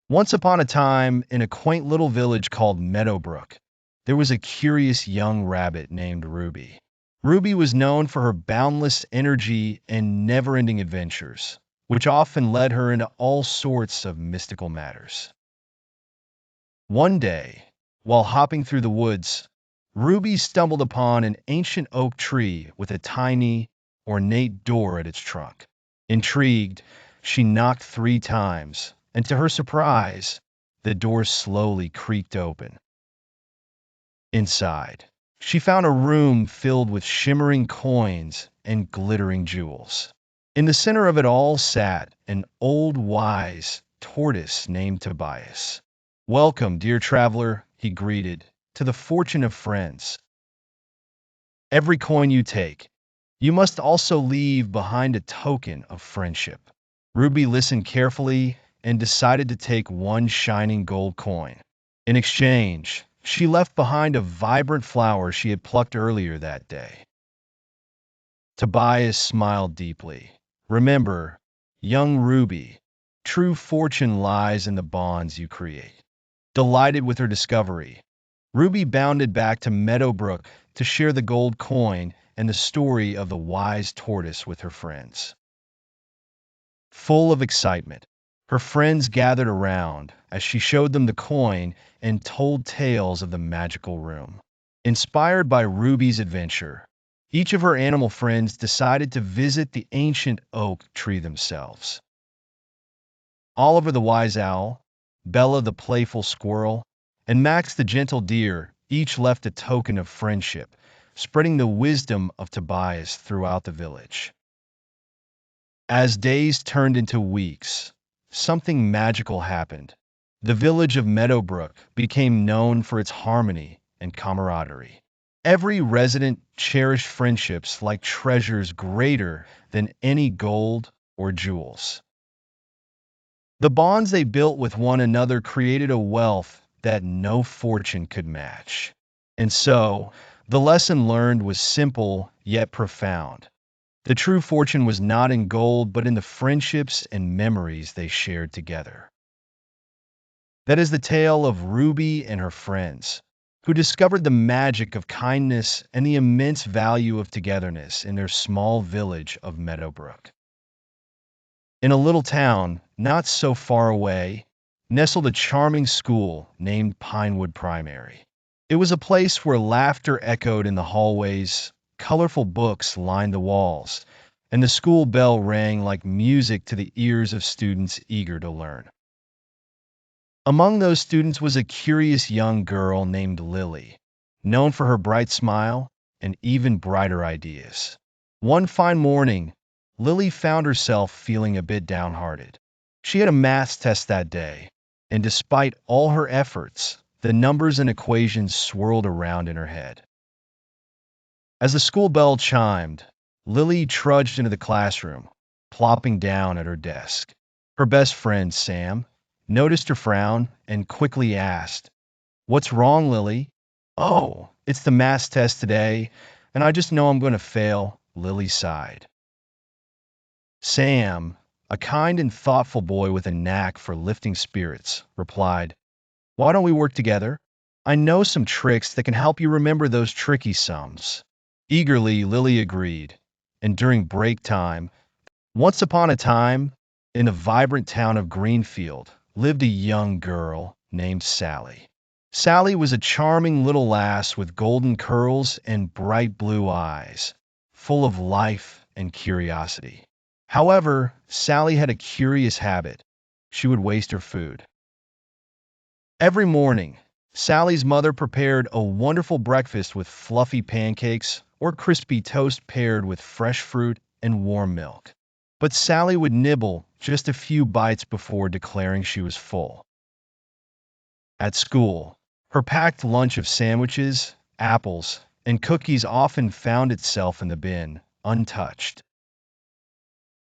Once upon a time, in a quaint little village called Meadowbrook, there was a curious young rabbit named Ruby. Ruby was known for her boundless energy and never-ending adventures, which often led her into all sorts of mystical matters. One day, while hopping through the woods, Ruby stumbled upon an ancient oak tree with a tiny, ornate door at its trunk. Intrigued, she knocked 3 times, and to her surprise, the door slowly creaked open. Inside, she found a room filled with shimmering coins and glittering jewels. In the center of it all sat an old wise tortoise named Tobias. "Welcome, dear traveler," he greeted, "to the fortune of friends. Every coin you take, you must also leave behind a token of friendship." Ruby listened carefully and decided to take one shining gold coin. In exchange, she left behind a vibrant flower she had plucked earlier that day. Tobias smiled deeply. "Remember, young Ruby, true fortune lies in the bonds you create." Delighted with her discovery, Ruby bounded back to Meadowbrook to share the gold coin and the story of the wise tortoise with her friends. Full of excitement, her friends gathered around as she showed them the coin and told tales of the magical room. Inspired by Ruby's adventure, each of her animal friends decided to visit the ancient oak tree themselves. Oliver the wise owl, Bella the playful squirrel, and Max the gentle deer each left a token of friendship, spreading the wisdom of Tobias throughout the village. As days turned into weeks, something magical happened. The village of Meadowbrook became known for its harmony and camaraderie. Every resident cherished friendships like treasures greater than any gold or jewels. The bonds they built with one another created a wealth that no fortune could match. And so, the lesson learned was simple yet profound. The true fortune was not in gold, but in the friendships and memories they shared together. That is the tale of Ruby and her friends, who discovered the magic of kindness and the immense value of togetherness in their small village of Meadowbrook. In a little town, not so far away, nestled a charming school named Pinewood Primary. It was a place where laughter echoed in the hallways, colorful books lined the walls, and the school bell rang like music to the ears of students eager to learn. Among those students was a curious young girl named Lily, known for her bright smile and even brighter ideas. One fine morning, Lily found herself feeling a bit downhearted. She had a math test that day, and despite all her efforts, the numbers and equations swirled around in her head. As the school bell chimed, Lily trudged into the classroom, plopping down at her desk. Her best friend, Sam, noticed her frown and quickly asked, "What's wrong, Lily?" "Oh, it's the math test today, and I just know I'm going to fail," Lily sighed. Sam, a kind and thoughtful boy with a knack for lifting spirits, replied, "Why don't we work together? I know some tricks that can help you remember those tricky sums." Eagerly, Lily agreed, and during break time, once upon a time, in the vibrant town of Greenfield, lived a young girl named Sally. Sally was a charming little lass with golden curls and bright blue eyes, full of life and curiosity. However, Sally had a curious habit. She would waste her food. Every morning, Sally's mother prepared a wonderful breakfast with fluffy pancakes or crispy toast paired with fresh fruit and warm milk. But Sally would nibble just a few bites before declaring she was full. At school, her packed lunch of sandwiches, apples, and cookies often found itself in the bin, untouched.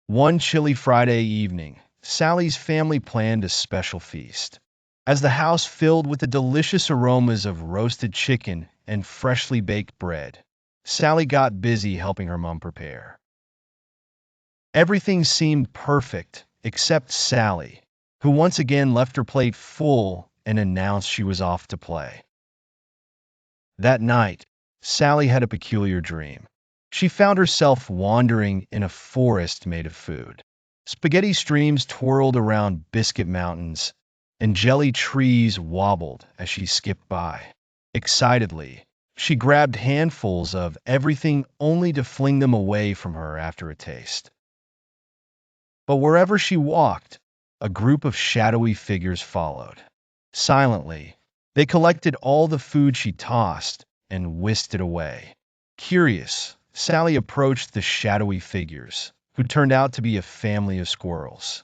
One chilly Friday evening, Sally's family planned a special feast. As the house filled with the delicious aromas of roasted chicken and freshly baked bread, Sally got busy helping her mom prepare. Everything seemed perfect except Sally, who once again left her plate full and announced she was off to play. That night, Sally had a peculiar dream. She found herself wandering in a forest made of food. Spaghetti streams twirled around biscuit mountains, and jelly trees wobbled as she skipped by. Excitedly, she grabbed handfuls of everything only to fling them away from her after a taste. But wherever she walked, a group of shadowy figures followed. Silently, they collected all the food she tossed and whisked it away. Curious, Sally approached the shadowy figures, who turned out to be a family of squirrels.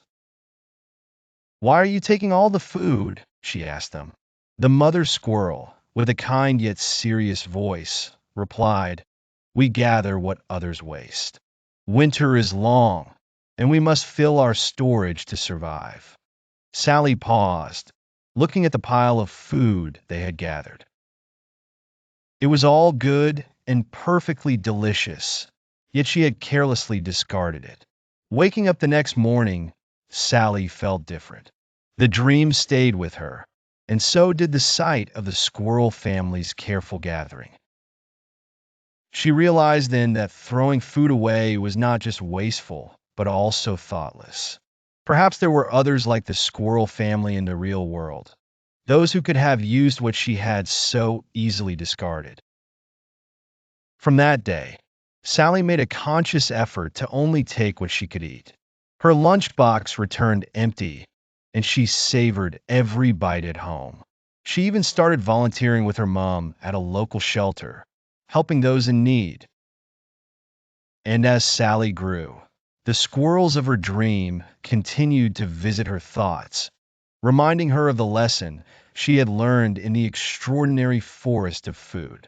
"Why are you taking all the food?" she asked them. The mother squirrel, with a kind yet serious voice, replied, "We gather what others waste. Winter is long, and we must fill our storage to survive." Sally paused, looking at the pile of food they had gathered. It was all good and perfectly delicious, yet she had carelessly discarded it. Waking up the next morning, Sally felt different. The dream stayed with her, and so did the sight of the squirrel family's careful gathering. She realized then that throwing food away was not just wasteful, but also thoughtless. Perhaps there were others like the squirrel family in the real world, those who could have used what she had so easily discarded. From that day, Sally made a conscious effort to only take what she could eat. Her lunchbox returned empty, and she savored every bite at home. She even started volunteering with her mom at a local shelter, helping those in need. And as Sally grew, the squirrels of her dream continued to visit her thoughts, reminding her of the lesson she had learned in the extraordinary forest of food.